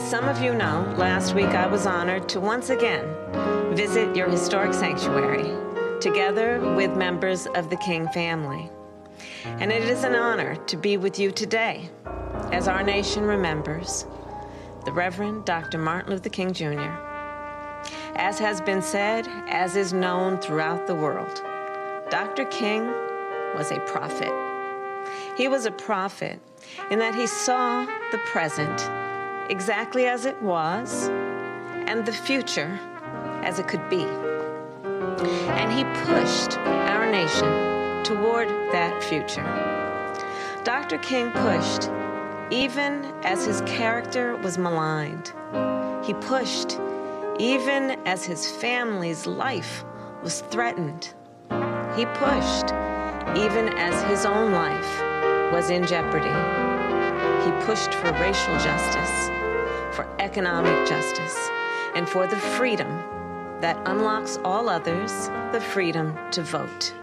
As some of you know, last week I was honored to once again visit your historic sanctuary, together with members of the King family. And it is an honor to be with you today, as our nation remembers the Reverend Dr. Martin Luther King Jr. As has been said, as is known throughout the world, Dr. King was a prophet. He was a prophet in that he saw the present exactly as it was, and the future as it could be. And he pushed our nation toward that future. Dr. King pushed even as his character was maligned. He pushed even as his family's life was threatened. He pushed even as his own life was in jeopardy. He pushed for racial justice, for economic justice, and for the freedom that unlocks all others the freedom to vote.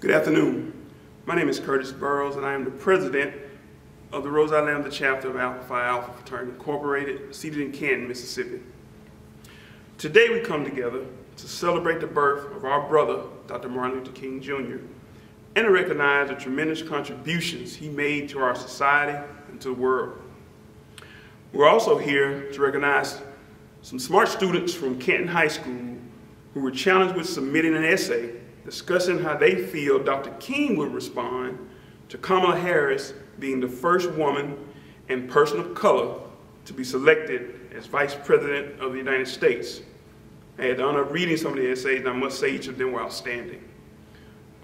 Good afternoon. My name is Curtis Burrows, and I am the president of the Rose Lambda chapter of Alpha Phi Alpha Fraternity Incorporated, seated in Canton, Mississippi. Today we come together to celebrate the birth of our brother, Dr. Martin Luther King Jr., and to recognize the tremendous contributions he made to our society and to the world. We're also here to recognize some smart students from Canton High School who were challenged with submitting an essay discussing how they feel Dr. King would respond to Kamala Harris being the first woman and person of color to be selected as Vice President of the United States. I had the honor of reading some of the essays, and I must say each of them were outstanding.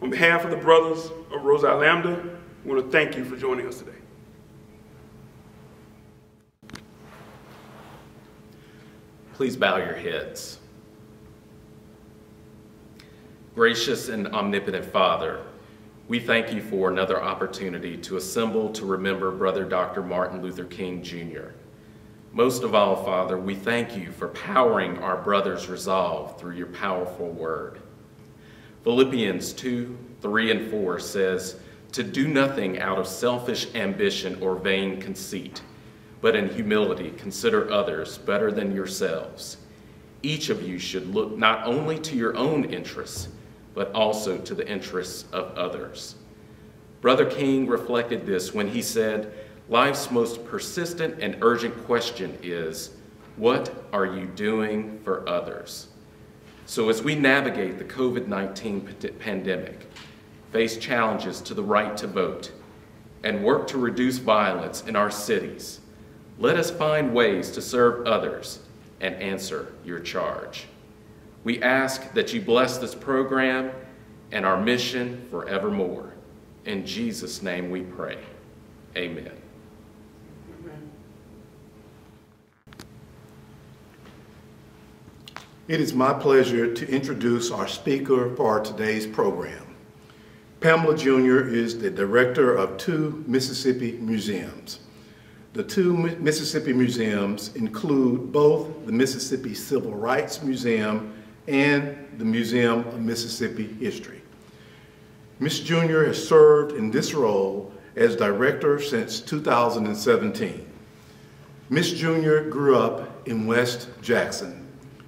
On behalf of the brothers of Rose Lambda, we want to thank you for joining us today. Please bow your heads. Gracious and omnipotent Father, we thank you for another opportunity to assemble to remember Brother Dr. Martin Luther King Jr. Most of all, Father, we thank you for powering our brother's resolve through your powerful word. Philippians 2:3-4 says, "To do nothing out of selfish ambition or vain conceit, but in humility consider others better than yourselves. Each of you should look not only to your own interests, but also to the interests of others." Brother King reflected this when he said, "Life's most persistent and urgent question is, what are you doing for others?" So as we navigate the COVID-19 pandemic, face challenges to the right to vote, and work to reduce violence in our cities, let us find ways to serve others and answer your charge. We ask that you bless this program and our mission forevermore. In Jesus' name we pray. Amen. It is my pleasure to introduce our speaker for today's program. Pamela Jr. is the director of 2 Mississippi museums. The 2 Mississippi museums include both the Mississippi Civil Rights Museum and the Museum of Mississippi History. Ms. Jr. has served in this role as director since 2017. Ms. Jr. grew up in West Jackson.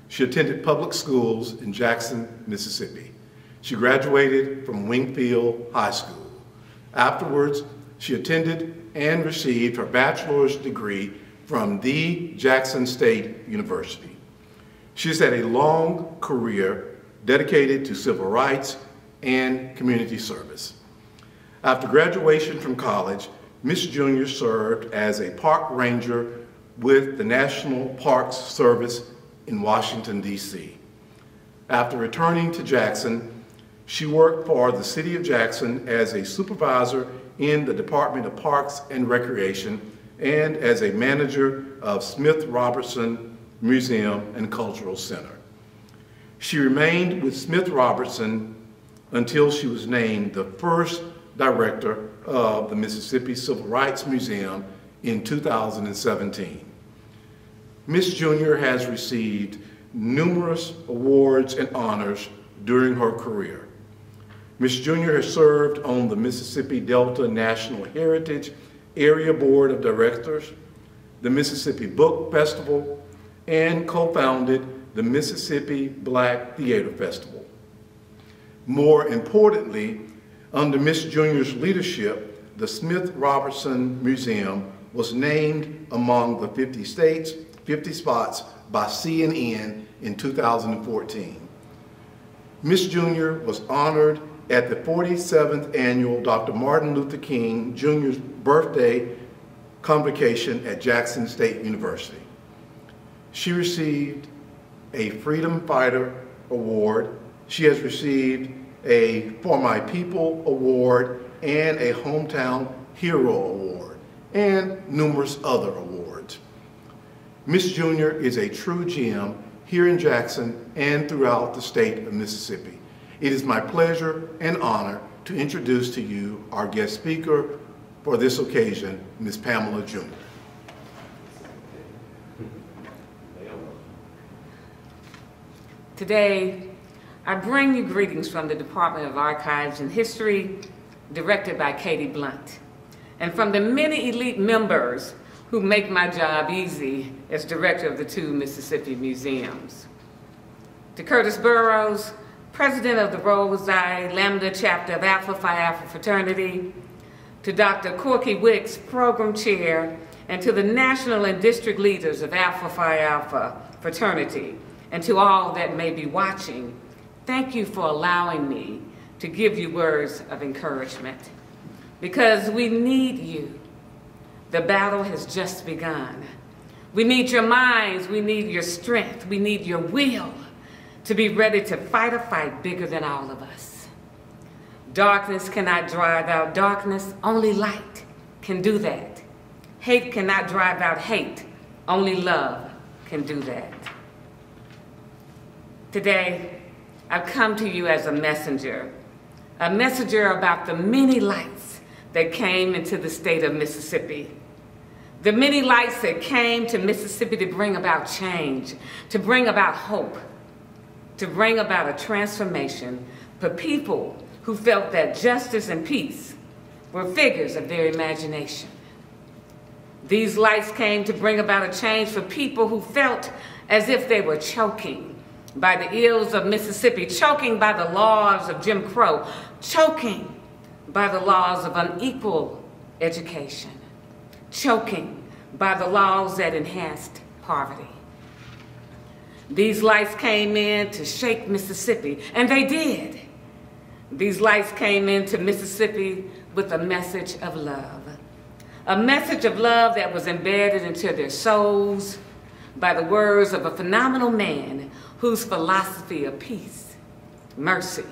She attended public schools in Jackson, Mississippi. She graduated from Wingfield High School. Afterwards, she attended and received her bachelor's degree from the Jackson State University. She's had a long career dedicated to civil rights and community service. After graduation from college, Ms. Jr. served as a park ranger with the National Parks Service in Washington, D.C. After returning to Jackson, she worked for the City of Jackson as a supervisor in the Department of Parks and Recreation and as a manager of Smith Robertson Museum and Cultural Center. She remained with Smith Robertson until she was named the first director of the Mississippi Civil Rights Museum in 2017. Miss Junior has received numerous awards and honors during her career. Miss Junior has served on the Mississippi Delta National Heritage Area Board of Directors, the Mississippi Book Festival, and co-founded the Mississippi Black Theater Festival. More importantly, under Miss Junior's leadership, the Smith-Robertson Museum was named among the 50 spots by CNN in 2014. Miss Junior was honored at the 47th annual Dr. Martin Luther King Jr.'s birthday convocation at Jackson State University. She received a Freedom Fighter Award. She has received a For My People Award and a Hometown Hero Award, and numerous other awards. Miss Junior is a true gem here in Jackson and throughout the state of Mississippi. It is my pleasure and honor to introduce to you our guest speaker for this occasion, Ms. Pamela Junior. Today, I bring you greetings from the Department of Archives and History, directed by Katie Blunt, and from the many elite members who make my job easy as director of the two Mississippi museums. To Curtis Burroughs, president of the Rose I Lambda chapter of Alpha Phi Alpha fraternity, to Dr. Corky Wicks, program chair, and to the national and district leaders of Alpha Phi Alpha fraternity, and to all that may be watching, thank you for allowing me to give you words of encouragement, because we need you. The battle has just begun. We need your minds, we need your strength, we need your will to be ready to fight a fight bigger than all of us. Darkness cannot drive out darkness, only light can do that. Hate cannot drive out hate, only love can do that. Today, I've come to you as a messenger about the many lights that came into the state of Mississippi. The many lights that came to Mississippi to bring about change, to bring about hope, to bring about a transformation for people who felt that justice and peace were figures of their imagination. These lights came to bring about a change for people who felt as if they were choking by the ills of Mississippi, choking by the laws of Jim Crow, choking by the laws of unequal education, choking by the laws that enhanced poverty. These lights came in to shake Mississippi, and they did. These lights came into Mississippi with a message of love. A message of love that was embedded into their souls by the words of a phenomenal man whose philosophy of peace, mercy,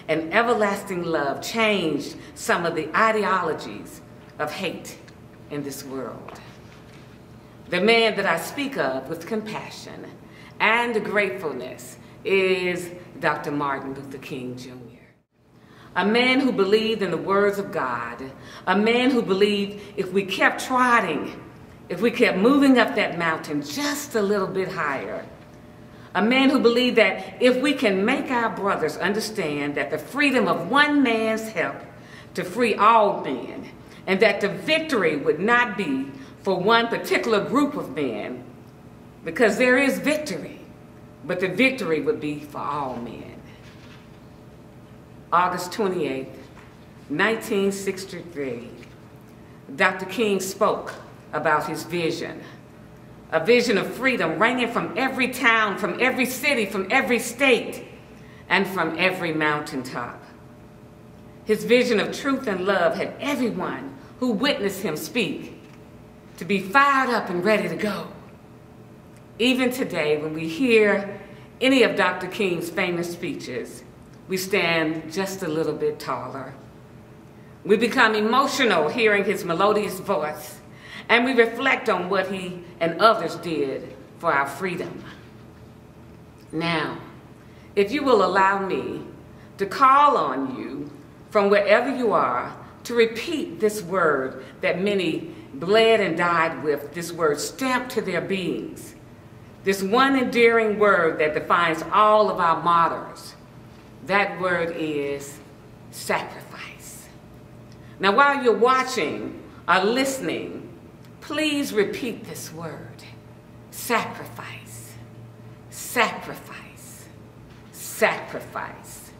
and everlasting love changed some of the ideologies of hate in this world. The man that I speak of with compassion and gratefulness is Dr. Martin Luther King Jr. A man who believed in the words of God, a man who believed if we kept trotting, if we kept moving up that mountain just a little bit higher, a man who believed that if we can make our brothers understand that the freedom of one man's help to free all men, and that the victory would not be for one particular group of men, because there is victory, but the victory would be for all men. August 28, 1963, Dr. King spoke about his vision, a vision of freedom ranging from every town, from every city, from every state, and from every mountaintop. His vision of truth and love had everyone who witnessed him speak to be fired up and ready to go. Even today, when we hear any of Dr. King's famous speeches, we stand just a little bit taller. We become emotional hearing his melodious voice, and we reflect on what he and others did for our freedom. Now, if you will allow me to call on you from wherever you are to repeat this word that many bled and died with, this word stamped to their beings, this one endearing word that defines all of our martyrs. That word is sacrifice. Now, while you're watching or listening, please repeat this word: sacrifice, sacrifice, sacrifice.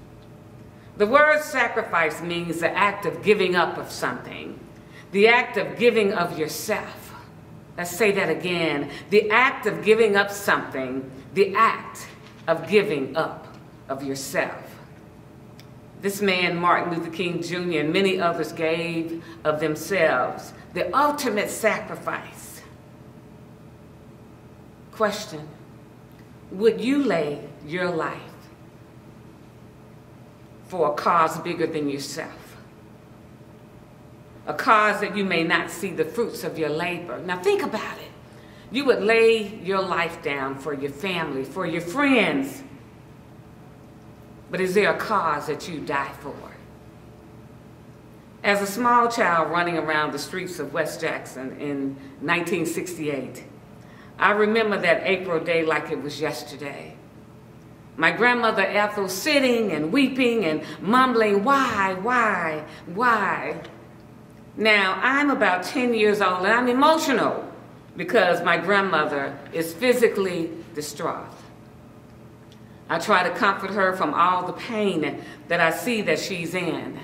The word sacrifice means the act of giving up of something, the act of giving of yourself. Let's say that again. The act of giving up something, the act of giving up of yourself. This man, Martin Luther King Jr., and many others gave of themselves the ultimate sacrifice. Question: would you lay your life for a cause bigger than yourself? A cause that you may not see the fruits of your labor. Now think about it. You would lay your life down for your family, for your friends. But is there a cause that you die for? As a small child running around the streets of West Jackson in 1968, I remember that April day like it was yesterday. My grandmother Ethel sitting and weeping and mumbling, why? Now, I'm about 10 years old and I'm emotional because my grandmother is physically distraught. I try to comfort her from all the pain that I see that she's in.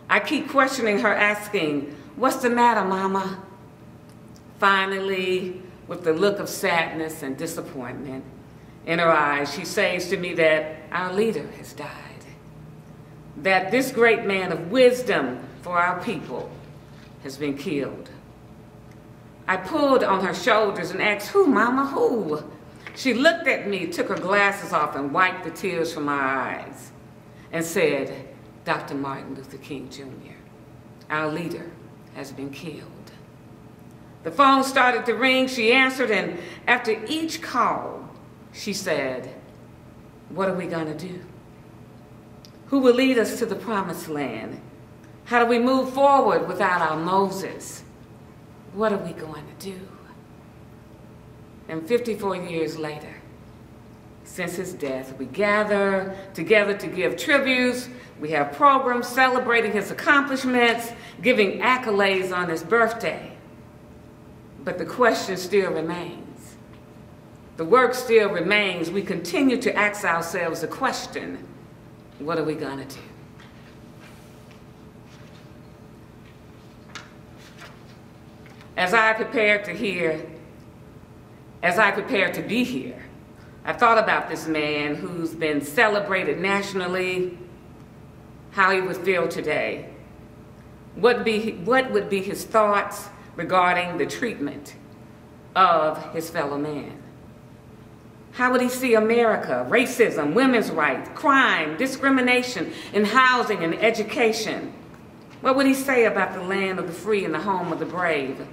I keep questioning her, asking, "What's the matter, Mama?" Finally, with the look of sadness and disappointment in her eyes, she says to me that our leader has died, that this great man of wisdom for our people has been killed. I pulled on her shoulders and asked, "Who, Mama, who?" She looked at me, took her glasses off and wiped the tears from my eyes and said, "Dr. Martin Luther King Jr., our leader, has been killed." The phone started to ring. She answered, and after each call, she said, "What are we going to do? Who will lead us to the promised land? How do we move forward without our Moses? What are we going to do?" And 54 years later, since his death, we gather together to give tributes. We have programs celebrating his accomplishments, giving accolades on his birthday. But the question still remains. The work still remains. We continue to ask ourselves the question, what are we going to do? As I prepared to be here, I thought about this man who's been celebrated nationally, how he would feel today. What would be his thoughts regarding the treatment of his fellow man? How would he see America, racism, women's rights, crime, discrimination in housing and education? What would he say about the land of the free and the home of the brave?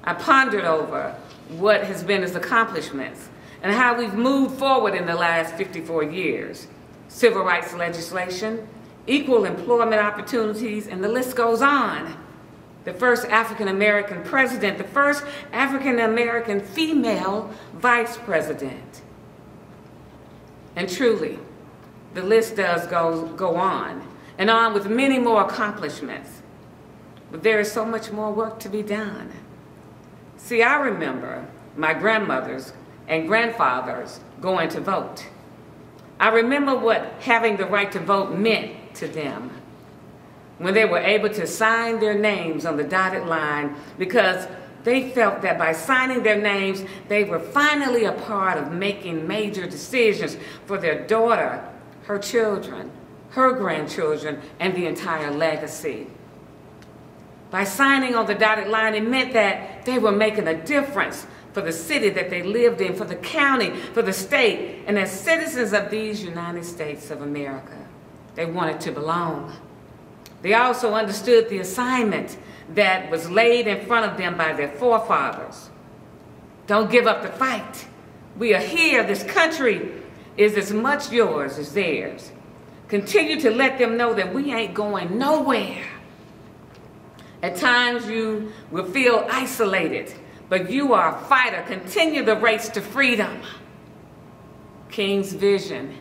I pondered over what has been his accomplishments and how we've moved forward in the last 54 years. Civil rights legislation, equal employment opportunities, and the list goes on. The first African-American president, the first African-American female vice president. And truly, the list does go on and on with many more accomplishments. But there is so much more work to be done. See, I remember my grandmothers and grandfathers going to vote. I remember what having the right to vote meant to them when they were able to sign their names on the dotted line, because they felt that by signing their names, they were finally a part of making major decisions for their daughter, her children, her grandchildren, and the entire legacy. By signing on the dotted line, it meant that they were making a difference for the city that they lived in, for the county, for the state, and as citizens of these United States of America, they wanted to belong. They also understood the assignment that was laid in front of them by their forefathers. Don't give up the fight. We are here. This country is as much yours as theirs. Continue to let them know that we ain't going nowhere. At times you will feel isolated, but you are a fighter. Continue the race to freedom. King's vision,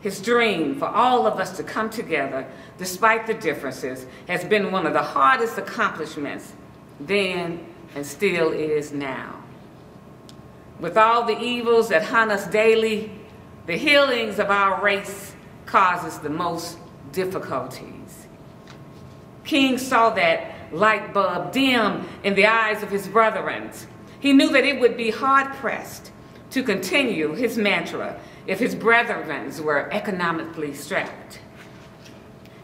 his dream for all of us to come together despite the differences, has been one of the hardest accomplishments then and still is now. With all the evils that hunt us daily, the healings of our race causes the most difficulties. King saw that light bulb dim in the eyes of his brethren. He knew that it would be hard-pressed to continue his mantra if his brethren were economically strapped.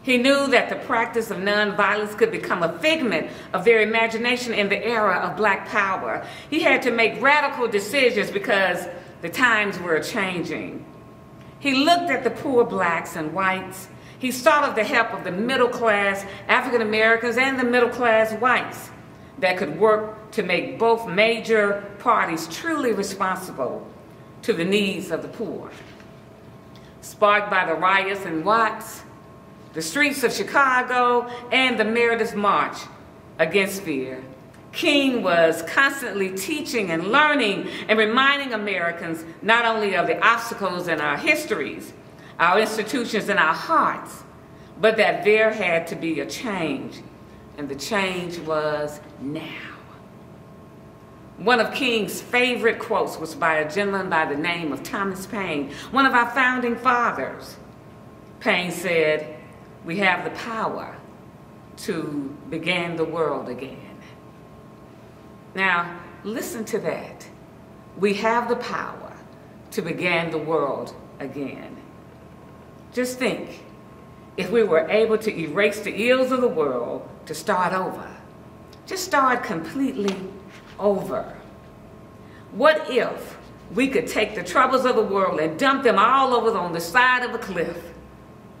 He knew that the practice of nonviolence could become a figment of their imagination in the era of Black power. He had to make radical decisions because the times were changing. He looked at the poor Blacks and whites. He sought of the help of the middle-class African Americans and the middle-class whites that could work to make both major parties truly responsible to the needs of the poor. Sparked by the riots in Watts, the streets of Chicago, and the Meredith March against fear, King was constantly teaching and learning and reminding Americans not only of the obstacles in our histories, our institutions, and our hearts, but that there had to be a change, and the change was now. One of King's favorite quotes was by a gentleman by the name of Thomas Paine, one of our founding fathers. Paine said, "We have the power to begin the world again." Now, listen to that. We have the power to begin the world again. Just think, if we were able to erase the ills of the world to start over, just start completely over. What if we could take the troubles of the world and dump them all over on the side of a cliff,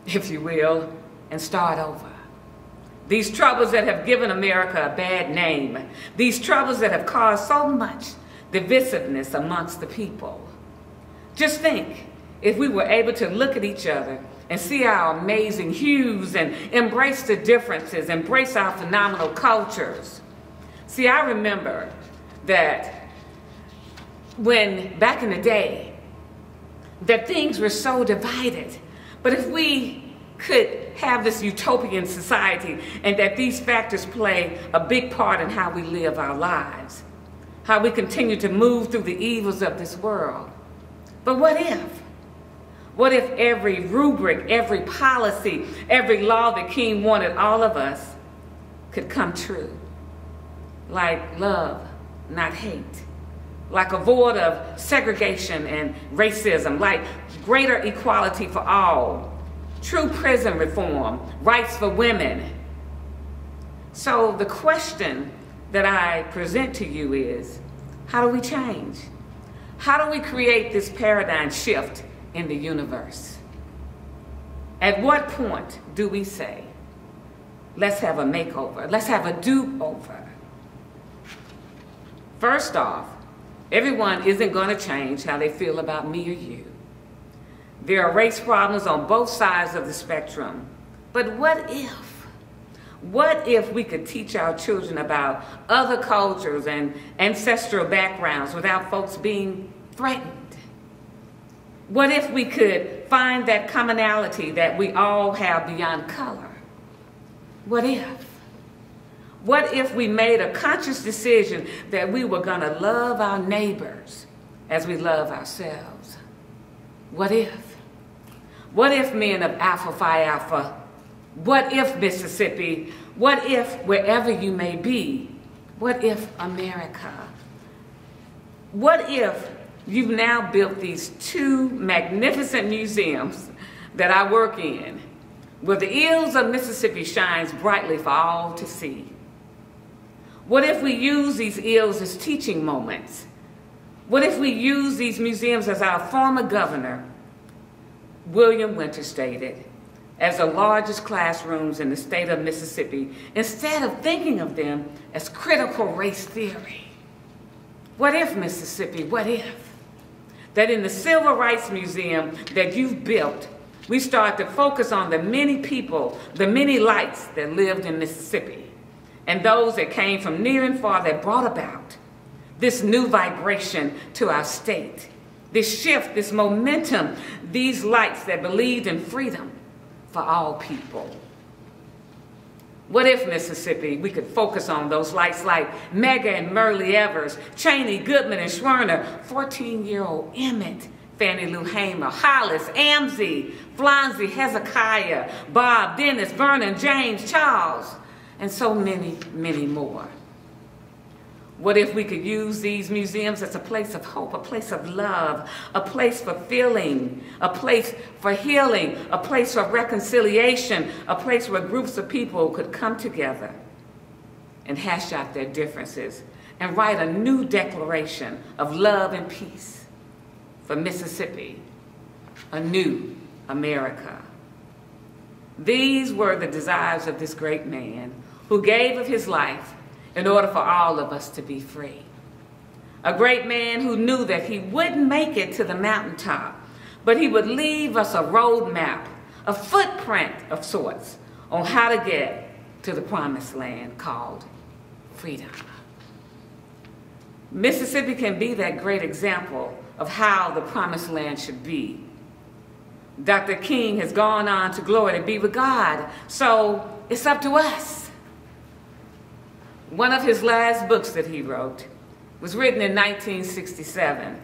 if you will, and start over? These troubles that have given America a bad name, these troubles that have caused so much divisiveness amongst the people. Just think, if we were able to look at each other and see our amazing hues and embrace the differences, embrace our phenomenal cultures. See, I remember that when, back in the day, that things were so divided. But if we could have this utopian society and that these factors play a big part in how we live our lives, how we continue to move through the evils of this world. But what if? What if every rubric, every policy, every law that King wanted all of us could come true? Like love, not hate. Like a void of segregation and racism. Like greater equality for all. True prison reform, rights for women. So the question that I present to you is, how do we change? How do we create this paradigm shift in the universe? At what point do we say, let's have a makeover, let's have a do-over? First off, everyone isn't going to change how they feel about me or you. There are race problems on both sides of the spectrum. But what if? What if we could teach our children about other cultures and ancestral backgrounds without folks being threatened? What if we could find that commonality that we all have beyond color? What if? What if we made a conscious decision that we were going to love our neighbors as we love ourselves? What if? What if men of Alpha Phi Alpha? What if Mississippi? What if wherever you may be? What if America? What if you've now built these two magnificent museums that I work in, where the ills of Mississippi shines brightly for all to see? What if we use these ills as teaching moments? What if we use these museums, as our former governor, William Winter, stated, as the largest classrooms in the state of Mississippi, instead of thinking of them as critical race theory? What if, Mississippi, what if? That in the Civil Rights Museum that you've built, we start to focus on the many people, the many lights that lived in Mississippi, and those that came from near and far that brought about this new vibration to our state, this shift, this momentum, these lights that believed in freedom for all people. What if, Mississippi, we could focus on those lights like Mega and Merle Evers, Cheney, Goodman, and Schwerner, 14-year-old Emmett, Fannie Lou Hamer, Hollis, Amzie, Flonzie, Hezekiah, Bob, Dennis, Vernon, James, Charles, and so many, many more. What if we could use these museums as a place of hope, a place of love, a place for feeling, a place for healing, a place for reconciliation, a place where groups of people could come together and hash out their differences and write a new declaration of love and peace for Mississippi, a new America. These were the desires of this great man who gave of his life in order for all of us to be free. A great man who knew that he wouldn't make it to the mountaintop, but he would leave us a roadmap, a footprint of sorts on how to get to the promised land called freedom. Mississippi can be that great example of how the promised land should be. Dr. King has gone on to glory to be with God, so it's up to us. One of his last books that he wrote was written in 1967,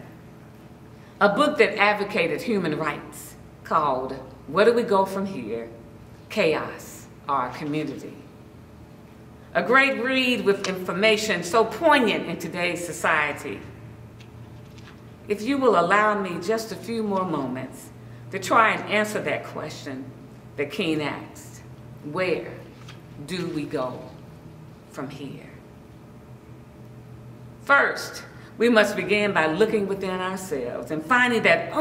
a book that advocated human rights called Where Do We Go From Here? Chaos, Our Community. A great read with information so poignant in today's society. If you will allow me just a few more moments to try and answer that question that King asked, where do we go from here? First, we must begin by looking within ourselves and finding that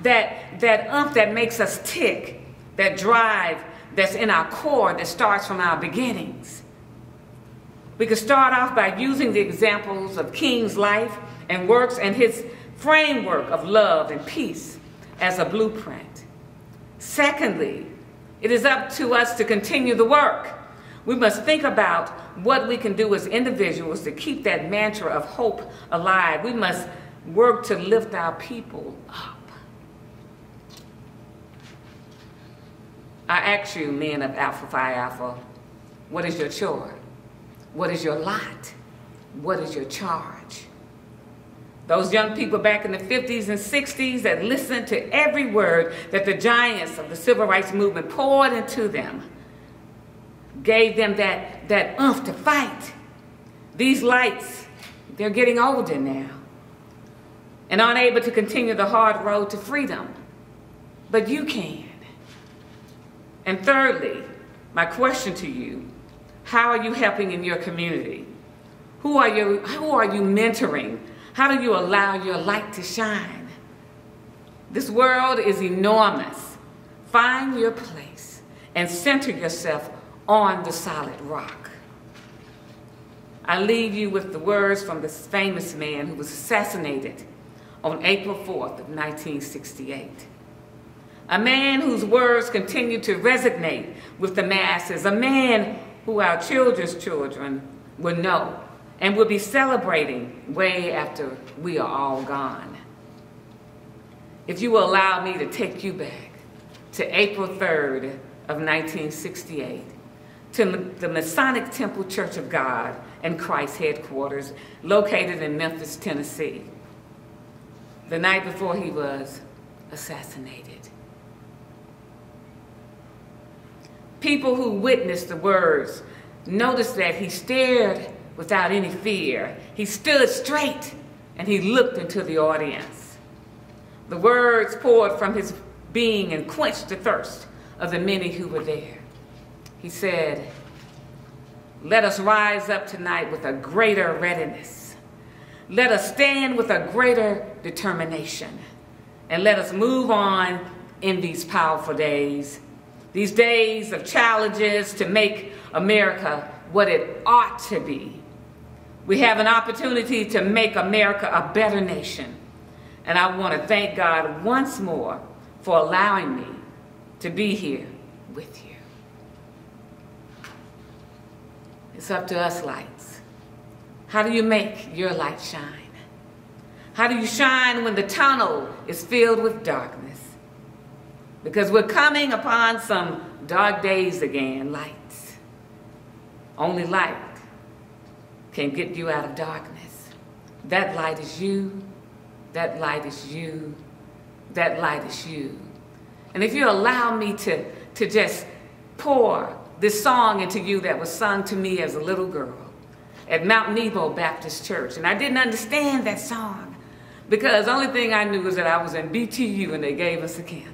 that makes us tick, that drive that's in our core that starts from our beginnings. We could start off by using the examples of King's life and works and his framework of love and peace as a blueprint. Secondly, it is up to us to continue the work. We must think about what we can do as individuals to keep that mantra of hope alive. We must work to lift our people up. I ask you, men of Alpha Phi Alpha, what is your chore? What is your lot? What is your charge? Those young people back in the 50s and 60s that listened to every word that the giants of the civil rights movement poured into them, gave them that oomph to fight. These lights, they're getting older now and aren't able to continue the hard road to freedom, but you can. And thirdly, my question to you, how are you helping in your community? Who are you mentoring? How do you allow your light to shine? This world is enormous. Find your place and center yourself on the solid rock. I leave you with the words from this famous man who was assassinated on April 4th of 1968. A man whose words continue to resonate with the masses, a man who our children's children will know and will be celebrating way after we are all gone. If you will allow me to take you back to April 3rd of 1968, to the Masonic Temple Church of God and Christ headquarters located in Memphis, Tennessee, the night before he was assassinated. People who witnessed the words noticed that he stared without any fear. He stood straight and he looked into the audience. The words poured from his being and quenched the thirst of the many who were there. He said, "Let us rise up tonight with a greater readiness. Let us stand with a greater determination. And let us move on in these powerful days, these days of challenges to make America what it ought to be. We have an opportunity to make America a better nation. And I want to thank God once more for allowing me to be here with you." It's up to us, lights. How do you make your light shine? How do you shine when the tunnel is filled with darkness? Because we're coming upon some dark days again, lights. Only light can get you out of darkness. That light is you. That light is you. That light is you. And if you allow me to just pour this song into you that was sung to me as a little girl at Mount Nebo Baptist Church. And I didn't understand that song because the only thing I knew was that I was in BTU and they gave us a candle.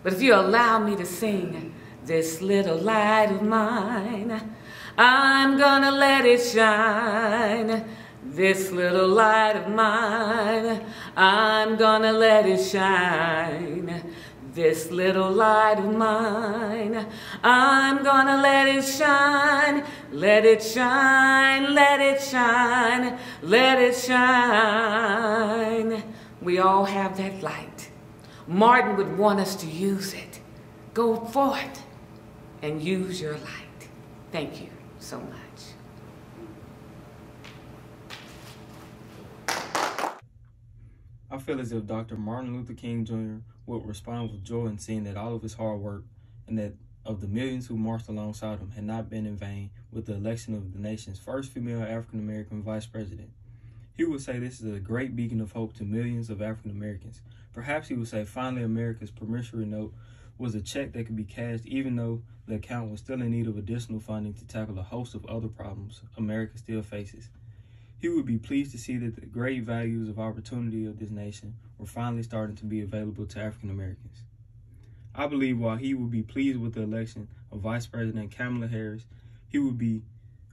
But if you allow me to sing this little light of mine, I'm gonna let it shine. This little light of mine, I'm gonna let it shine. This little light of mine, I'm gonna let it shine. Let it shine, let it shine, let it shine. We all have that light. Martin would want us to use it. Go forth and use your light. Thank you so much. I feel as if Dr. Martin Luther King Jr. would respond with joy in seeing that all of his hard work and that of the millions who marched alongside him had not been in vain with the election of the nation's first female African-American vice president. He would say this is a great beacon of hope to millions of African Americans. Perhaps he would say finally America's promissory note was a check that could be cashed even though the account was still in need of additional funding to tackle a host of other problems America still faces. He would be pleased to see that the great values of opportunity of this nation were finally starting to be available to African Americans. I believe while he would be pleased with the election of Vice President Kamala Harris, he would be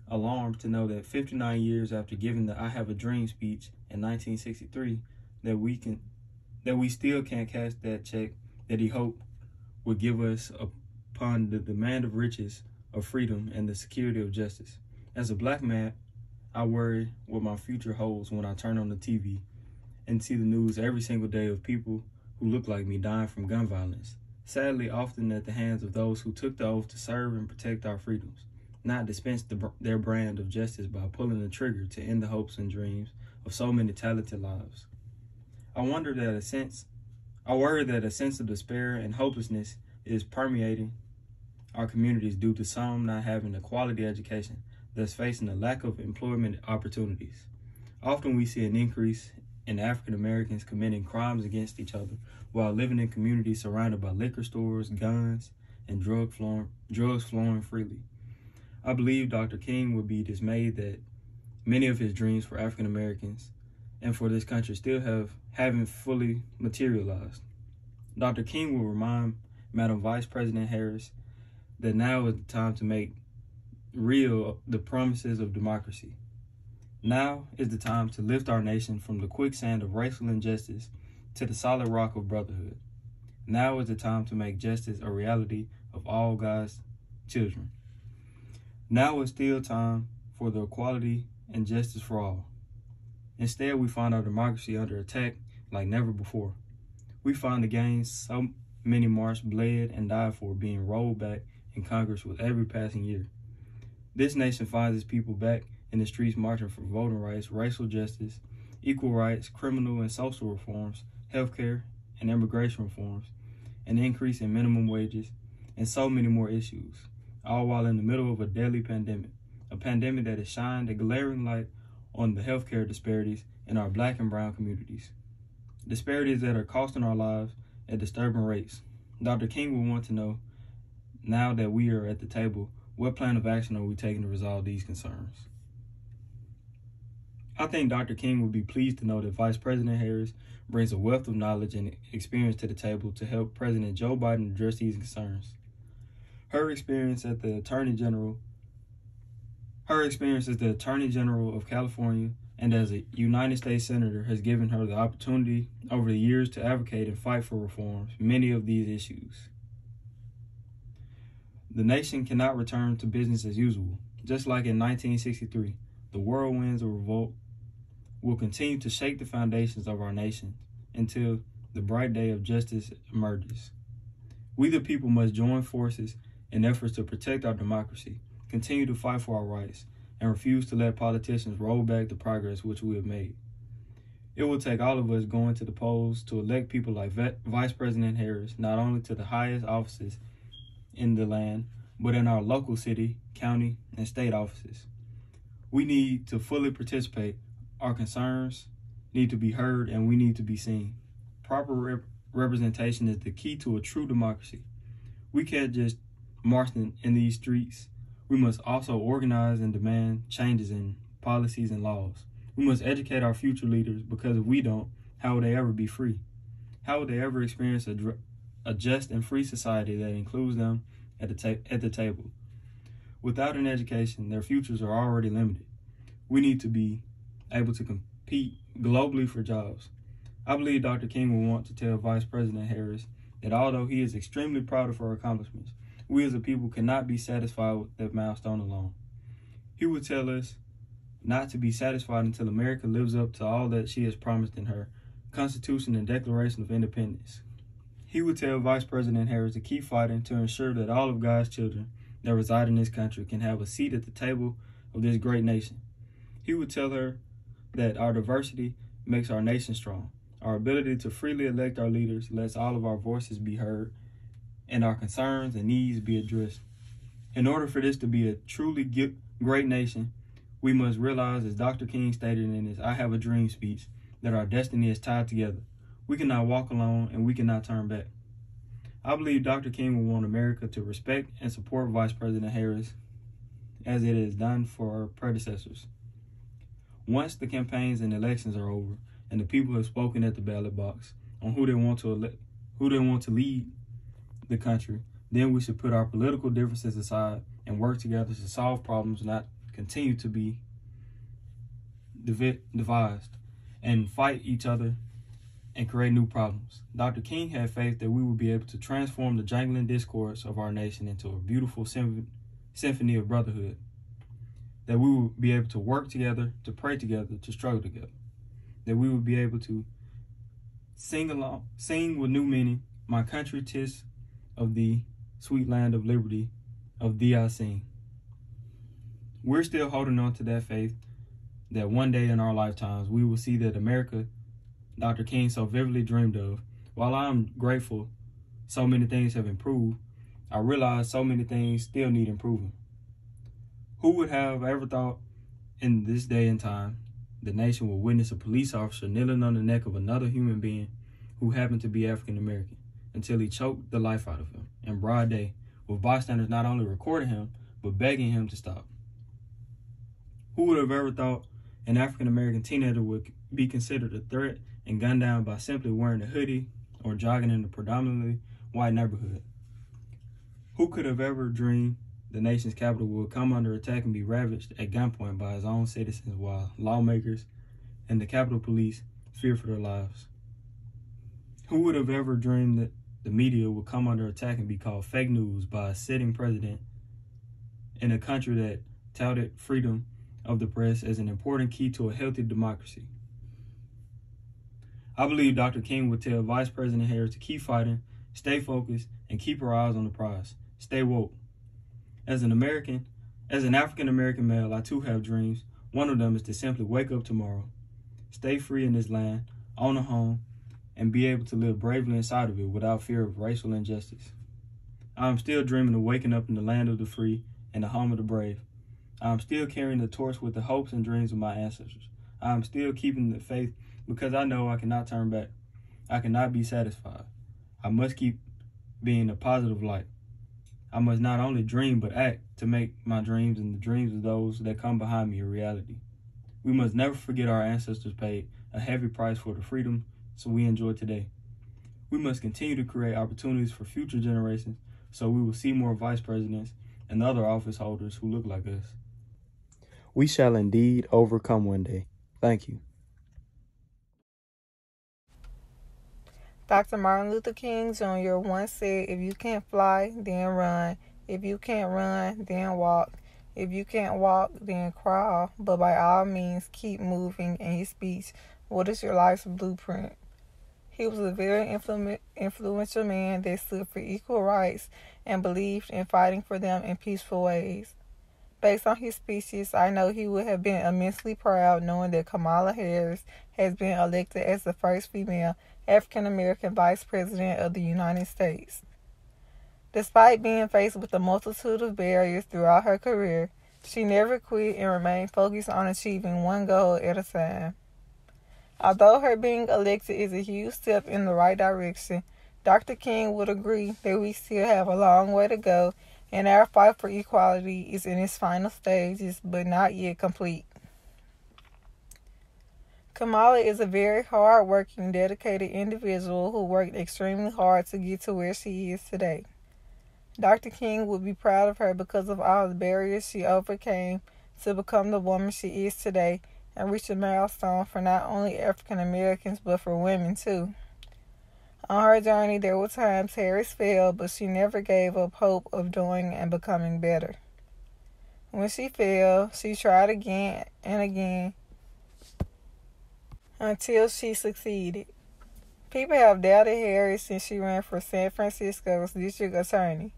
alarmed to know that 59 years after giving the I Have a Dream speech in 1963, that we still can't cash that check that he hoped would give us upon the demand of riches, of freedom, and the security of justice. As a black man, I worry what my future holds when I turn on the TV and see the news every single day of people who look like me dying from gun violence, sadly often at the hands of those who took the oath to serve and protect our freedoms, not dispense their brand of justice by pulling the trigger to end the hopes and dreams of so many talented lives. I worry that a sense of despair and hopelessness is permeating our communities due to some not having a quality education, thus facing a lack of employment opportunities. Often we see an increase in African Americans committing crimes against each other while living in communities surrounded by liquor stores, guns, and drugs flowing freely. I believe Dr. King would be dismayed that many of his dreams for African Americans and for this country still haven't fully materialized. Dr. King will remind Madam Vice President Harris that now is the time to make real the promises of democracy. Now is the time to lift our nation from the quicksand of racial injustice to the solid rock of brotherhood. Now is the time to make justice a reality of all God's children. Now is still time for the equality and justice for all. Instead, we find our democracy under attack like never before. We find the gains so many marched, bled, and died for being rolled back in Congress with every passing year. This nation finds its people back in the streets marching for voting rights, racial justice, equal rights, criminal and social reforms, healthcare and immigration reforms, an increase in minimum wages, and so many more issues, all while in the middle of a deadly pandemic, a pandemic that has shined a glaring light on the healthcare disparities in our black and brown communities, disparities that are costing our lives at disturbing rates. Dr. King will want to know, now that we are at the table, what plan of action are we taking to resolve these concerns? I think Dr. King would be pleased to know that Vice President Harris brings a wealth of knowledge and experience to the table to help President Joe Biden address these concerns. Her experience as the Attorney General of California and as a United States Senator has given her the opportunity over the years to advocate and fight for reforms, many of these issues. The nation cannot return to business as usual. Just like in 1963, the whirlwinds of revolt will continue to shake the foundations of our nation until the bright day of justice emerges. We the people must join forces in efforts to protect our democracy, continue to fight for our rights, and refuse to let politicians roll back the progress which we have made. It will take all of us going to the polls to elect people like Vice President Harris, not only to the highest offices in the land, but in our local city, county, and state offices. We need to fully participate. Our concerns need to be heard, and we need to be seen. Proper representation is the key to a true democracy. We can't just march in these streets. We must also organize and demand changes in policies and laws. We must educate our future leaders, because if we don't, how will they ever be free? How will they ever experience a just and free society that includes them at the table? Without an education, their futures are already limited. We need to be able to compete globally for jobs. I believe Dr. King will want to tell Vice President Harris that although he is extremely proud of her accomplishments, we as a people cannot be satisfied with that milestone alone. He would tell us not to be satisfied until America lives up to all that she has promised in her Constitution and Declaration of Independence. He would tell Vice President Harris to keep fighting to ensure that all of God's children that reside in this country can have a seat at the table of this great nation. He would tell her that our diversity makes our nation strong. Our ability to freely elect our leaders lets all of our voices be heard and our concerns and needs be addressed. In order for this to be a truly great nation, we must realize, as Dr. King stated in his I Have a Dream speech, that our destiny is tied together. We cannot walk alone, and we cannot turn back. I believe Dr. King will want America to respect and support Vice President Harris as it has done for her predecessors. Once the campaigns and elections are over, and the people have spoken at the ballot box on who they want to lead the country, then we should put our political differences aside and work together to solve problems, not continue to be devised and fight each other and create new problems. Dr. King had faith that we would be able to transform the jangling discourse of our nation into a beautiful symphony of brotherhood, that we would be able to work together, to pray together, to struggle together, that we would be able to sing with new meaning, my country 'tis of thee, sweet land of liberty, of thee I sing. We're still holding on to that faith that one day in our lifetimes we will see that America Dr. King so vividly dreamed of. While I'm grateful so many things have improved, I realize so many things still need improving. Who would have ever thought in this day and time the nation will witness a police officer kneeling on the neck of another human being who happened to be African American until he choked the life out of him in broad day, with bystanders not only recording him but begging him to stop? Who would have ever thought an African American teenager would be considered a threat and gunned down by simply wearing a hoodie or jogging in a predominantly white neighborhood? Who could have ever dreamed the nation's capital would come under attack and be ravaged at gunpoint by his own citizens while lawmakers and the Capitol Police fear for their lives? Who would have ever dreamed that the media would come under attack and be called fake news by a sitting president in a country that touted freedom of the press as an important key to a healthy democracy? I believe Dr. King would tell Vice President Harris to keep fighting, stay focused, and keep her eyes on the prize. Stay woke. As an African American male, I too have dreams. One of them is to simply wake up tomorrow, stay free in this land, own a home, and be able to live bravely inside of it without fear of racial injustice. I am still dreaming of waking up in the land of the free and the home of the brave. I am still carrying the torch with the hopes and dreams of my ancestors. I am still keeping the faith because I know I cannot turn back. I cannot be satisfied. I must keep being a positive light. I must not only dream but act to make my dreams and the dreams of those that come behind me a reality. We must never forget our ancestors paid a heavy price for the freedom so we enjoy today. We must continue to create opportunities for future generations so we will see more vice presidents and other office holders who look like us. We shall indeed overcome one day. Thank you. Dr. Martin Luther King Jr. once said, if you can't fly, then run. If you can't run, then walk. If you can't walk, then crawl. But by all means, keep moving. In his speech, What is Your Life's Blueprint? He was a very influential man that stood for equal rights and believed in fighting for them in peaceful ways. Based on his speeches, I know he would have been immensely proud knowing that Kamala Harris has been elected as the first female African-American Vice President of the United States. Despite being faced with a multitude of barriers throughout her career, she never quit and remained focused on achieving one goal at a time. Although her being elected is a huge step in the right direction, Dr. King would agree that we still have a long way to go and our fight for equality is in its final stages but not yet complete. Kamala is a very hard-working, dedicated individual who worked extremely hard to get to where she is today. Dr. King would be proud of her because of all the barriers she overcame to become the woman she is today and reach a milestone for not only African Americans but for women too. On her journey, there were times Harris failed, but she never gave up hope of doing and becoming better. When she failed, she tried again and again until she succeeded. People have doubted Harris since she ran for San Francisco's district attorney.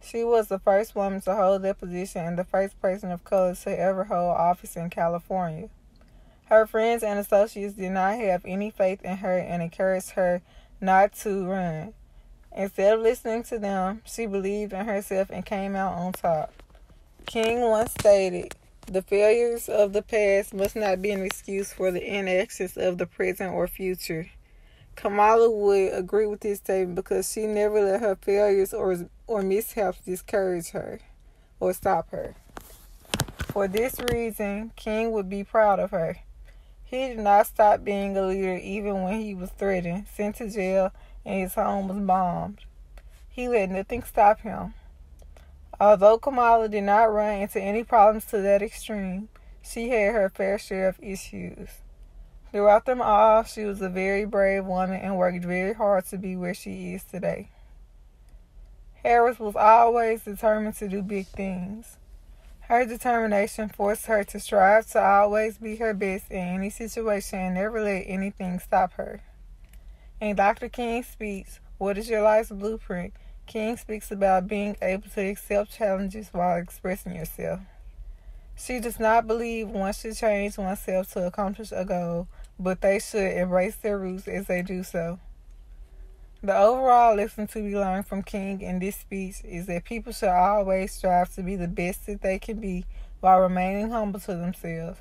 She was the first woman to hold that position and the first person of color to ever hold office in California. Her friends and associates did not have any faith in her and encouraged her not to run. Instead of listening to them, she believed in herself and came out on top. King once stated, "The failures of the past must not be an excuse for the inactions of the present or future." Kamala would agree with this statement because she never let her failures or mishaps discourage her or stop her. For this reason, King would be proud of her. He did not stop being a leader even when he was threatened, sent to jail, and his home was bombed. He let nothing stop him. Although Kamala did not run into any problems to that extreme, she had her fair share of issues. Throughout them all, she was a very brave woman and worked very hard to be where she is today. Harris was always determined to do big things. Her determination forced her to strive to always be her best in any situation and never let anything stop her. In Dr. King's speech, "What is Your Life's Blueprint?" King speaks about being able to accept challenges while expressing yourself. She does not believe one should change oneself to accomplish a goal, but they should embrace their roots as they do so. The overall lesson to be learned from King in this speech is that people should always strive to be the best that they can be while remaining humble to themselves.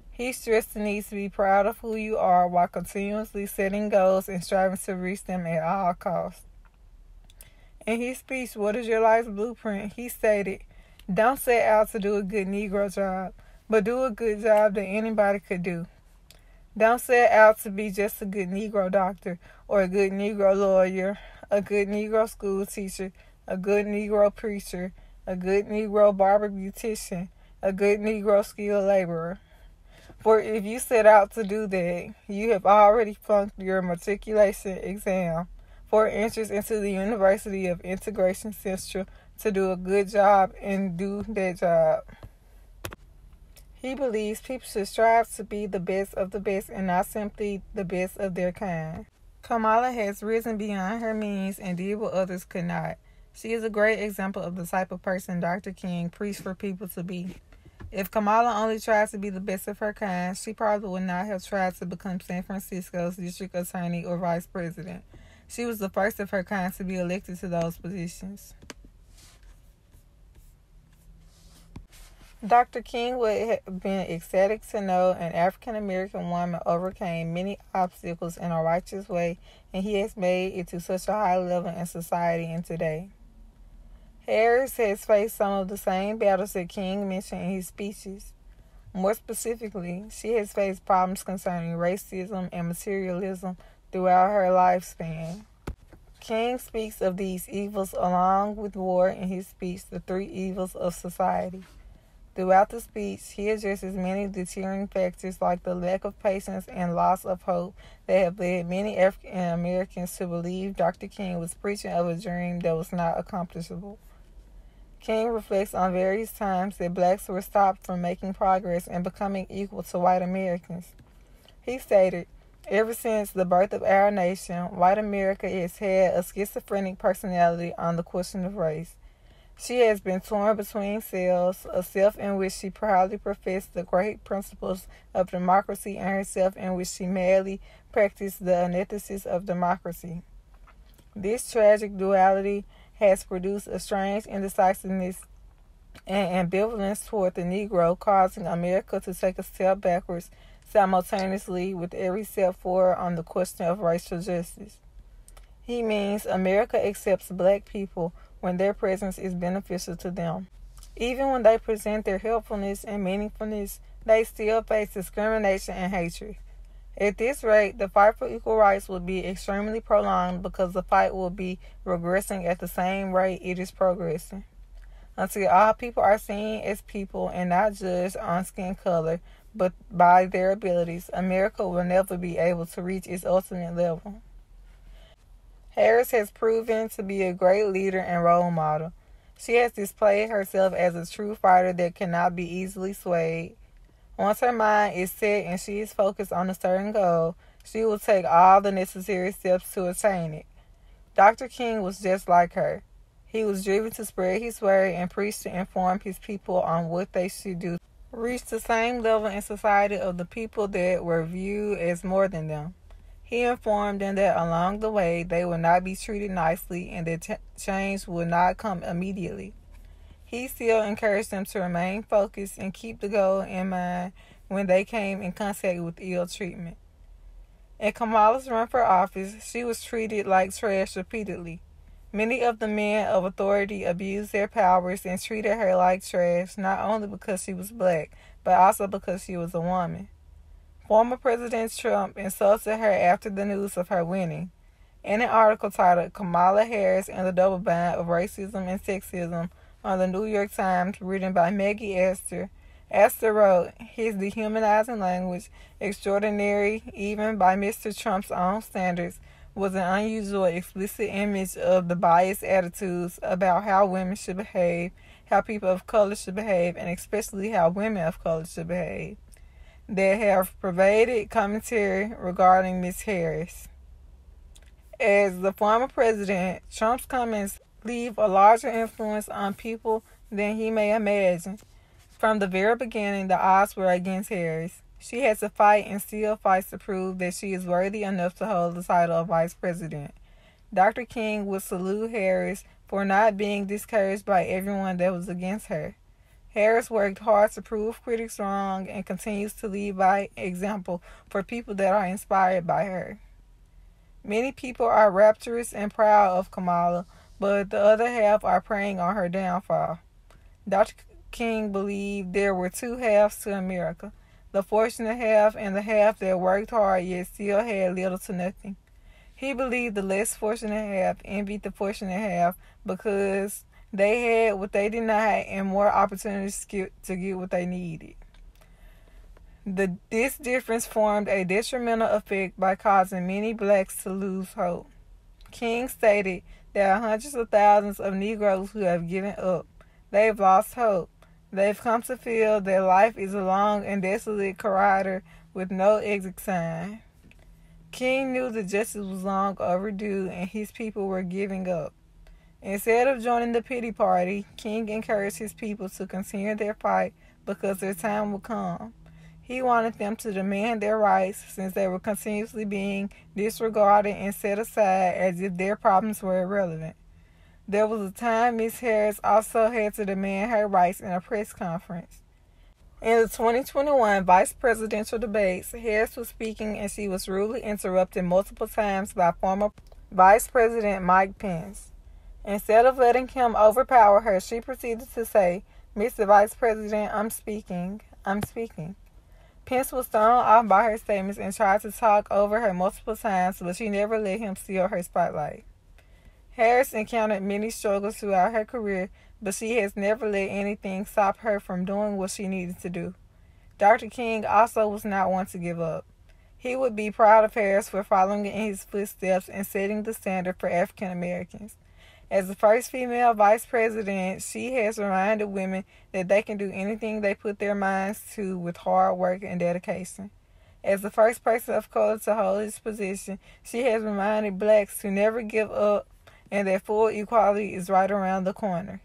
He stressed the need to be proud of who you are while continuously setting goals and striving to reach them at all costs. In his speech, "What is Your Life's Blueprint?" he stated, "Don't set out to do a good Negro job, but do a good job that anybody could do. Don't set out to be just a good Negro doctor or a good Negro lawyer, a good Negro school teacher, a good Negro preacher, a good Negro barber beautician, a good Negro skilled laborer. For if you set out to do that, you have already flunked your matriculation exam for entrance into the University of Integration Central to do a good job and do that job." He believes people should strive to be the best of the best and not simply the best of their kind. Kamala has risen beyond her means and did what others could not. She is a great example of the type of person Dr. King preached for people to be. If Kamala only tried to be the best of her kind, she probably would not have tried to become San Francisco's district attorney or vice president. She was the first of her kind to be elected to those positions. Dr. King would have been ecstatic to know an African-American woman overcame many obstacles in a righteous way, and he has made it to such a high level in society and today. Harris has faced some of the same battles that King mentioned in his speeches. More specifically, she has faced problems concerning racism and materialism throughout her lifespan. King speaks of these evils along with war in his speech, The Three Evils of Society. Throughout the speech, he addresses many deterring factors like the lack of patience and loss of hope that have led many African Americans to believe Dr. King was preaching of a dream that was not accomplishable. King reflects on various times that blacks were stopped from making progress and becoming equal to white Americans. He stated, "Ever since the birth of our nation, white America has had a schizophrenic personality on the question of race. She has been torn between selves, a self in which she proudly professed the great principles of democracy and herself in which she madly practiced the antithesis of democracy. This tragic duality has produced a strange indecisiveness and ambivalence toward the Negro, causing America to take a step backwards simultaneously with every step forward on the question of racial justice. He means America accepts black people when their presence is beneficial to them. Even when they present their helpfulness and meaningfulness, they still face discrimination and hatred. At this rate, the fight for equal rights will be extremely prolonged because the fight will be regressing at the same rate it is progressing. Until all people are seen as people and not judged on skin color, but by their abilities, America will never be able to reach its ultimate level. Harris has proven to be a great leader and role model. She has displayed herself as a true fighter that cannot be easily swayed. Once her mind is set and she is focused on a certain goal, she will take all the necessary steps to attain it. Dr. King was just like her. He was driven to spread his word and preach to inform his people on what they should do, reach the same level in society of the people that were viewed as more than them. He informed them that along the way they would not be treated nicely and that change would not come immediately. He still encouraged them to remain focused and keep the goal in mind when they came in contact with ill treatment. In Kamala's run for office, she was treated like trash repeatedly. Many of the men of authority abused their powers and treated her like trash, not only because she was black, but also because she was a woman. Former President Trump insulted her after the news of her winning. In an article titled Kamala Harris and the Double Bind of Racism and Sexism on the New York Times, written by Maggie Astor, Astor wrote, "His dehumanizing language, extraordinary even by Mr. Trump's own standards, was an unusual explicit image of the biased attitudes about how women should behave, how people of color should behave, and especially how women of color should behave, that have pervaded commentary regarding Ms. Harris." As the former president, Trump's comments leave a larger influence on people than he may imagine. From the very beginning, the odds were against Harris. She has to fight and still fights to prove that she is worthy enough to hold the title of vice president. Dr. King would salute Harris for not being discouraged by everyone that was against her. Harris worked hard to prove critics wrong and continues to lead by example for people that are inspired by her. Many people are rapturous and proud of Kamala, but the other half are preying on her downfall. Dr. King believed there were two halves to America, the fortunate half and the half that worked hard yet still had little to nothing. He believed the less fortunate half envied the fortunate half because they had what they denied and more opportunities to get what they needed. This difference formed a detrimental effect by causing many blacks to lose hope. King stated there are hundreds of thousands of Negroes who have given up. They've lost hope. They've come to feel that life is a long and desolate corridor with no exit sign. King knew that justice was long overdue and his people were giving up. Instead of joining the pity party, King encouraged his people to continue their fight because their time would come. He wanted them to demand their rights since they were continuously being disregarded and set aside as if their problems were irrelevant. There was a time Ms. Harris also had to demand her rights in a press conference. In the 2021 vice presidential debates, Harris was speaking and she was rudely interrupted multiple times by former Vice President Mike Pence. Instead of letting him overpower her, she proceeded to say, "Mr. Vice President, I'm speaking. Pence was thrown off by her statements and tried to talk over her multiple times, but she never let him steal her spotlight. Harris encountered many struggles throughout her career, but she has never let anything stop her from doing what she needed to do. Dr. King also was not one to give up. He would be proud of Harris for following in his footsteps and setting the standard for African Americans. As the first female vice president, she has reminded women that they can do anything they put their minds to with hard work and dedication. As the first person of color to hold this position, she has reminded blacks to never give up and that full equality is right around the corner.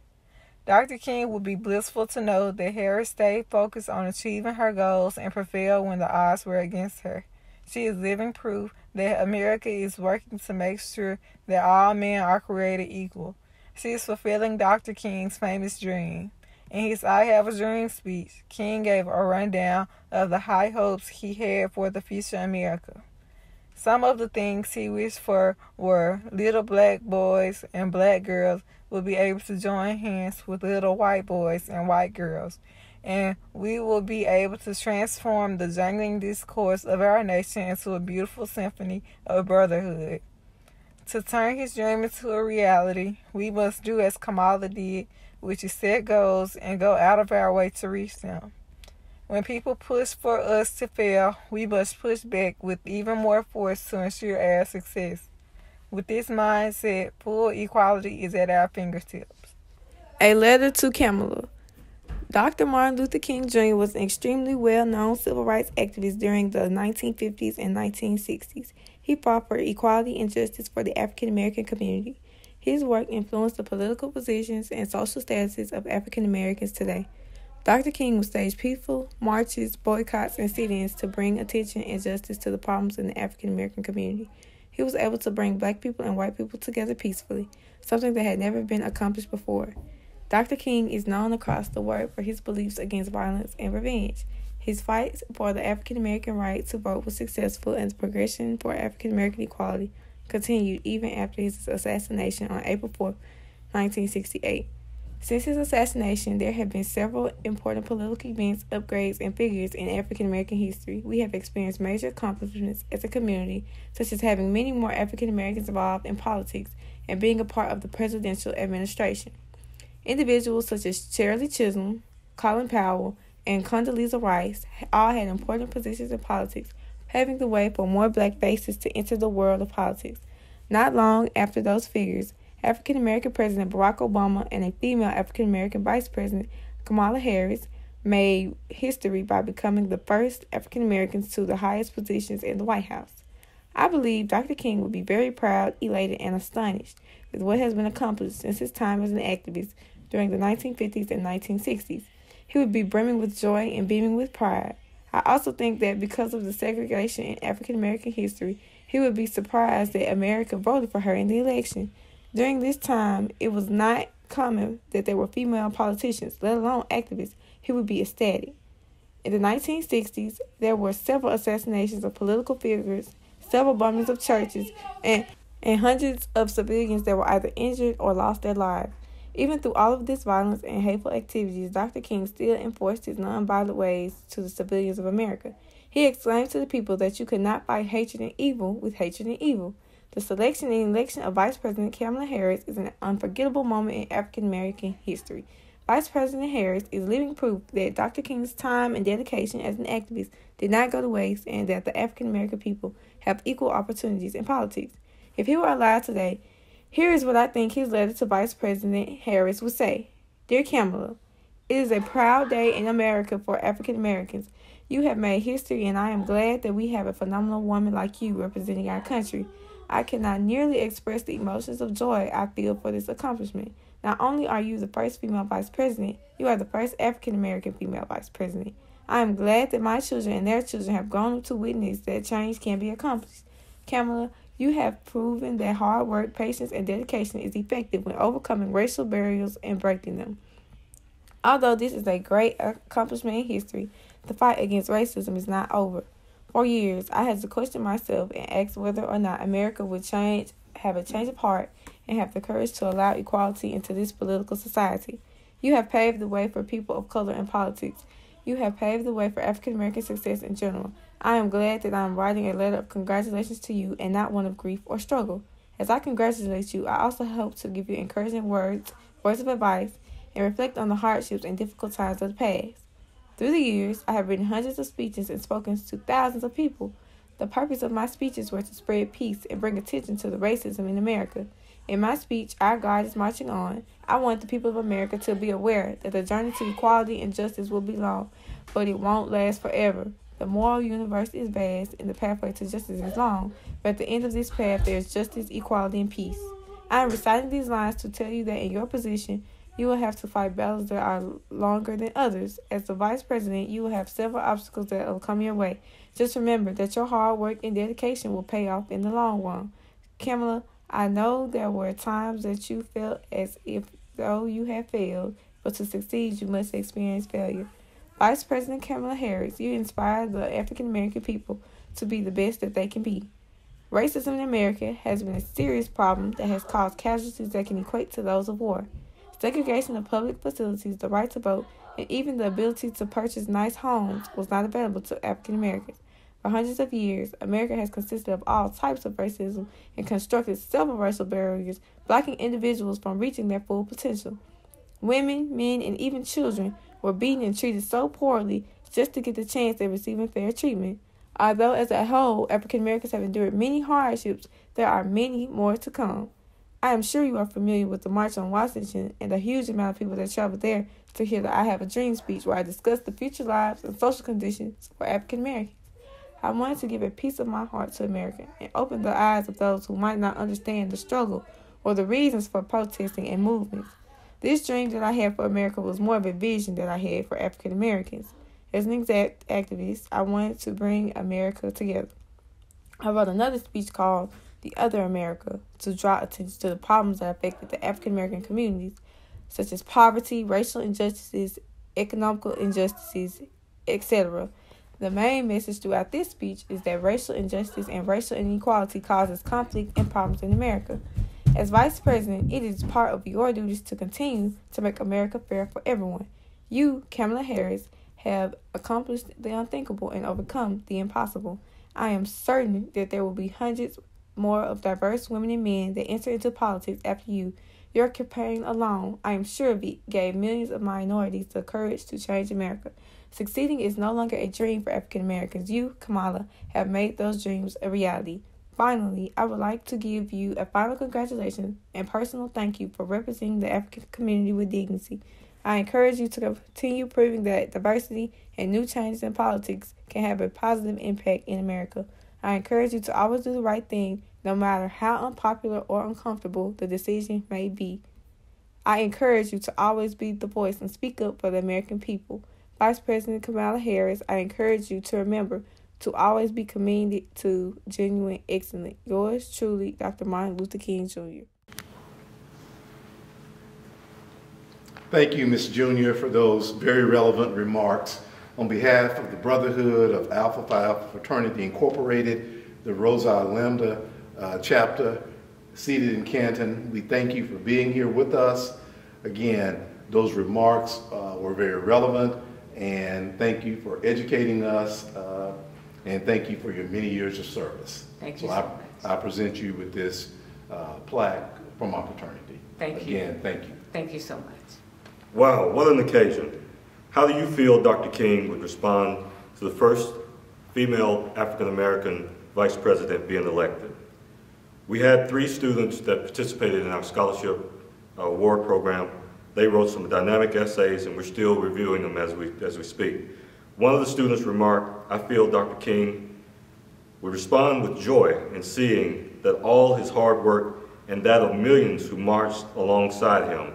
Dr. King would be blissful to know that Harris stayed focused on achieving her goals and prevailed when the odds were against her. She is living proof that America is working to make sure that all men are created equal. She is fulfilling Dr. King's famous dream. In his I Have a Dream speech, King gave a rundown of the high hopes he had for the future America. Some of the things he wished for were little black boys and black girls would be able to join hands with little white boys and white girls, and we will be able to transform the jangling discourse of our nation into a beautiful symphony of brotherhood. To turn his dream into a reality, we must do as Kamala did, which is set goals and go out of our way to reach them. When people push for us to fail, we must push back with even more force to ensure our success. With this mindset, full equality is at our fingertips. A letter to Kamala. Dr. Martin Luther King Jr. was an extremely well-known civil rights activist during the 1950s and 1960s. He fought for equality and justice for the African American community. His work influenced the political positions and social statuses of African Americans today. Dr. King would stage peaceful marches, boycotts, and sit-ins to bring attention and justice to the problems in the African American community. He was able to bring black people and white people together peacefully, something that had never been accomplished before. Dr. King is known across the world for his beliefs against violence and revenge. His fight for the African American right to vote was successful, and the progression for African American equality continued even after his assassination on April 4, 1968. Since his assassination, there have been several important political events, upgrades, and figures in African American history. We have experienced major accomplishments as a community, such as having many more African Americans involved in politics and being a part of the presidential administration. Individuals such as Shirley Chisholm, Colin Powell, and Condoleezza Rice all had important positions in politics, paving the way for more black faces to enter the world of politics. Not long after those figures, African American President Barack Obama and a female African American Vice President, Kamala Harris, made history by becoming the first African Americans to the highest positions in the White House. I believe Dr. King would be very proud, elated, and astonished with what has been accomplished since his time as an activist during the 1950s and 1960s. He would be brimming with joy and beaming with pride. I also think that because of the segregation in African American history, he would be surprised that America voted for her in the election. During this time, it was not common that there were female politicians, let alone activists. He would be ecstatic. In the 1960s, there were several assassinations of political figures, several bombings of churches, and hundreds of civilians that were either injured or lost their lives. Even through all of this violence and hateful activities, Dr. King still enforced his nonviolent ways to the civilians of America. He exclaimed to the people that you could not fight hatred and evil with hatred and evil. The selection and election of Vice President Kamala Harris is an unforgettable moment in African American history. Vice President Harris is living proof that Dr. King's time and dedication as an activist did not go to waste, and that the African American people have equal opportunities in politics. If he were alive today, here is what I think his letter to Vice President Harris would say. Dear Kamala, it is a proud day in America for African Americans. You have made history, and I am glad that we have a phenomenal woman like you representing our country. I cannot nearly express the emotions of joy I feel for this accomplishment. Not only are you the first female vice president, you are the first African American female vice president. I am glad that my children and their children have grown up to witness that change can be accomplished. Kamala, you have proven that hard work, patience, and dedication is effective when overcoming racial barriers and breaking them. Although this is a great accomplishment in history, the fight against racism is not over. For years, I had to question myself and ask whether or not America would have a change of heart, and have the courage to allow equality into this political society. You have paved the way for people of color in politics. You have paved the way for African American success in general. I am glad that I am writing a letter of congratulations to you and not one of grief or struggle. As I congratulate you, I also hope to give you encouraging words of advice, and reflect on the hardships and difficult times of the past. Through the years, I have written hundreds of speeches and spoken to thousands of people. The purpose of my speeches were to spread peace and bring attention to the racism in America. In my speech, Our God is Marching On, I want the people of America to be aware that the journey to equality and justice will be long, but it won't last forever. The moral universe is vast, and the pathway to justice is long, but at the end of this path, there is justice, equality, and peace. I am reciting these lines to tell you that in your position, You will have to fight battles that are longer than others. As the vice president, you will have several obstacles that will come your way. Just remember that your hard work and dedication will pay off in the long run. Kamala, I know there were times that you felt as if though you had failed, but to succeed you must experience failure. Vice President Kamala Harris, you inspire the African American people to be the best that they can be. Racism in America has been a serious problem that has caused casualties that can equate to those of war. Segregation of public facilities, the right to vote, and even the ability to purchase nice homes was not available to African Americans. For hundreds of years, America has consisted of all types of racism and constructed several racial barriers, blocking individuals from reaching their full potential. Women, men, and even children were beaten and treated so poorly just to get the chance at receiving fair treatment. Although as a whole, African Americans have endured many hardships, there are many more to come. I am sure you are familiar with the March on Washington and the huge amount of people that traveled there to hear the I Have a Dream speech where I discussed the future lives and social conditions for African Americans. I wanted to give a piece of my heart to America and open the eyes of those who might not understand the struggle or the reasons for protesting and movements. This dream that I had for America was more of a vision that I had for African Americans. As an exact activist, I wanted to bring America together. I wrote another speech called The Other America to draw attention to the problems that affected the African American communities, such as poverty, racial injustices, economical injustices, etc. The main message throughout this speech is that racial injustice and racial inequality causes conflict and problems in America. As Vice President, it is part of your duties to continue to make America fair for everyone. You, Kamala Harris, have accomplished the unthinkable and overcome the impossible. I am certain that there will be hundreds more of diverse women and men that enter into politics after you. Your campaign alone, I am sure, gave millions of minorities the courage to change America. Succeeding is no longer a dream for African Americans. You, Kamala, have made those dreams a reality. Finally, I would like to give you a final congratulations and personal thank you for representing the African community with dignity. I encourage you to continue proving that diversity and new changes in politics can have a positive impact in America. I encourage you to always do the right thing, no matter how unpopular or uncomfortable the decision may be. I encourage you to always be the voice and speak up for the American people. Vice President Kamala Harris, I encourage you to remember to always be committed to genuine excellence. Yours truly, Dr. Martin Luther King, Jr. Thank you, Ms. Junior, for those very relevant remarks. On behalf of the Brotherhood of Alpha Phi Alpha Fraternity Incorporated, the Rose Lambda chapter seated in Canton, we thank you for being here with us. Again, those remarks were very relevant, and thank you for educating us, and thank you for your many years of service. Thank you so much. I present you with this plaque from our fraternity. Thank you. Again, thank you. Thank you so much. Wow, what an occasion. How do you feel Dr. King would respond to the first female African-American vice president being elected? We had 3 students that participated in our scholarship award program. They wrote some dynamic essays, and we're still reviewing them as we speak. One of the students remarked, I feel Dr. King would respond with joy in seeing that all his hard work and that of millions who marched alongside him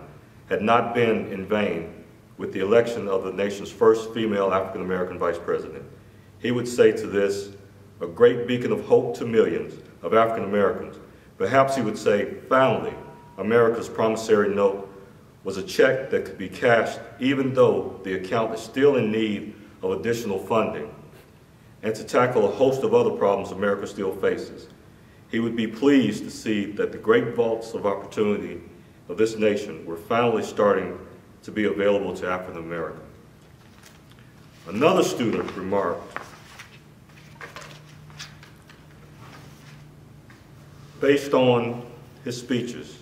had not been in vain with the election of the nation's first female African-American vice president. He would say to this, a great beacon of hope to millions of African-Americans. Perhaps he would say, finally, America's promissory note was a check that could be cashed even though the account is still in need of additional funding, and to tackle a host of other problems America still faces. He would be pleased to see that the great vaults of opportunity of this nation were finally starting to be available to African Americans. Another student remarked, based on his speeches,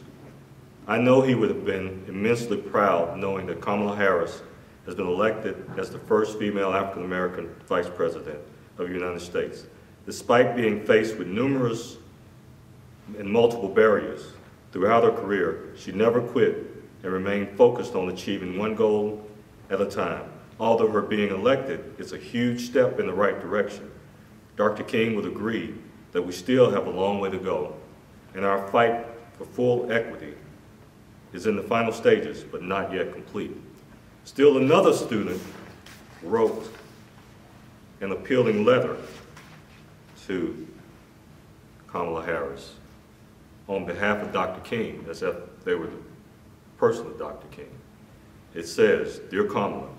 I know he would have been immensely proud knowing that Kamala Harris has been elected as the first female African American vice president of the United States. Despite being faced with numerous and multiple barriers throughout her career, she never quit and remained focused on achieving one goal at a time. Although her being elected is a huge step in the right direction, Dr. King would agree that we still have a long way to go in our fight for full equity is in the final stages, but not yet complete. Still another student wrote an appealing letter to Kamala Harris on behalf of Dr. King, as if they were the person of Dr. King. It says, "Dear Kamala,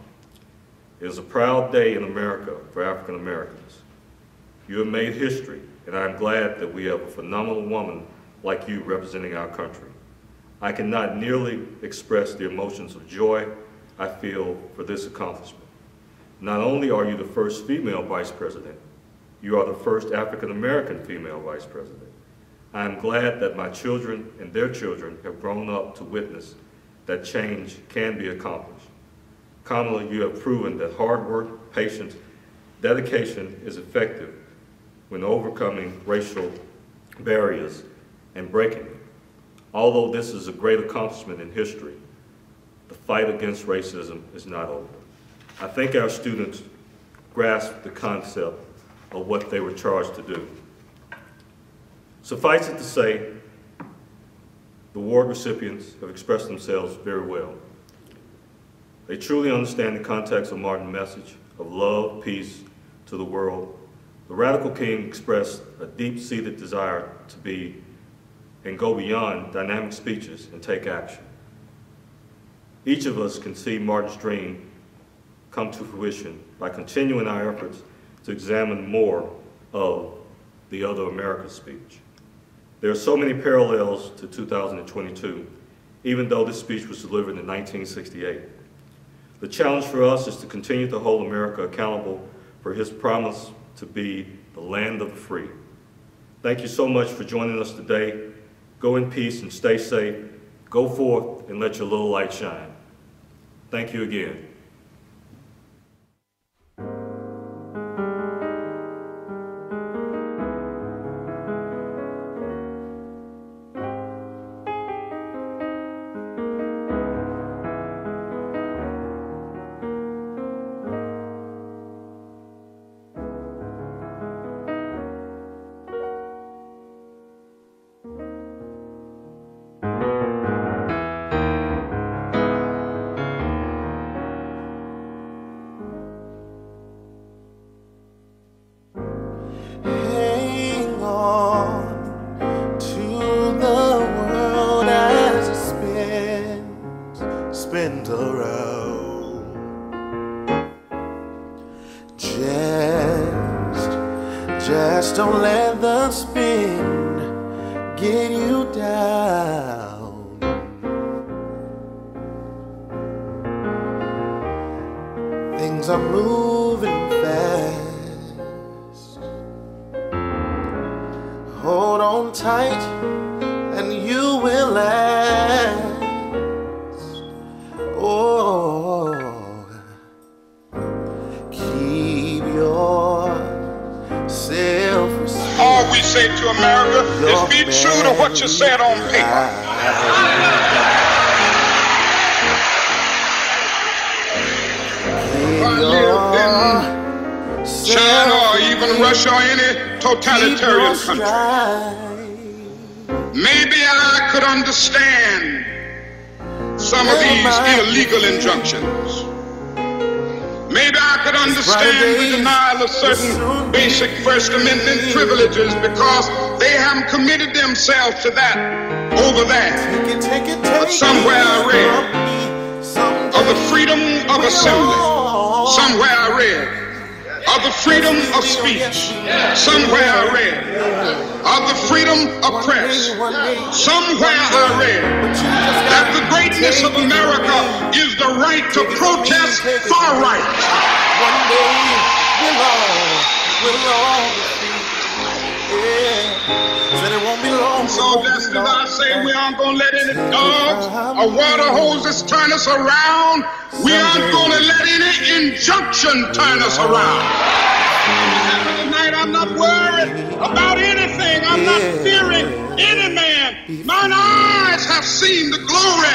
it is a proud day in America for African Americans. You have made history, and I am glad that we have a phenomenal woman like you representing our country. I cannot nearly express the emotions of joy I feel for this accomplishment. Not only are you the first female vice president, you are the first African American female vice president. I am glad that my children and their children have grown up to witness that change can be accomplished. Kamala, you have proven that hard work, patience, dedication is effective when overcoming racial barriers and breaking them. Although this is a great accomplishment in history, the fight against racism is not over." I think our students grasp the concept of what they were charged to do. Suffice it to say, the award recipients have expressed themselves very well. They truly understand the context of Martin's message of love, peace to the world. The Radical King expressed a deep-seated desire to be and go beyond dynamic speeches and take action. Each of us can see Martin's dream come to fruition by continuing our efforts to examine more of the Other America speech. There are so many parallels to 2022, even though this speech was delivered in 1968. The challenge for us is to continue to hold America accountable for his promise to be the land of the free. Thank you so much for joining us today. Go in peace and stay safe. Go forth and let your little light shine. Thank you again. Just don't let the spin get you down. Things are moving fast. Hold on tight and you will last. Oh, keep your self-respect. All we say to America is be true to what you said on paper. If I lived in China or even Russia or any totalitarian country, maybe I could understand some of these illegal injunctions. Maybe I could understand the denial of certain basic First Amendment privileges because they haven't committed themselves to that over there. But somewhere I read of the freedom of assembly. Somewhere I read of the freedom of speech. Somewhere I read of the freedom of press. Somewhere I read that the greatness of America is the right to protest far right. One day we'll all be free. Said it won't be long. So just as I say we aren't going to let any dogs or water hoses turn us around, we aren't going to let any injunction turn us around. Tonight I'm not worried about anything. I'm not fearing any man. Mine eyes have seen the glory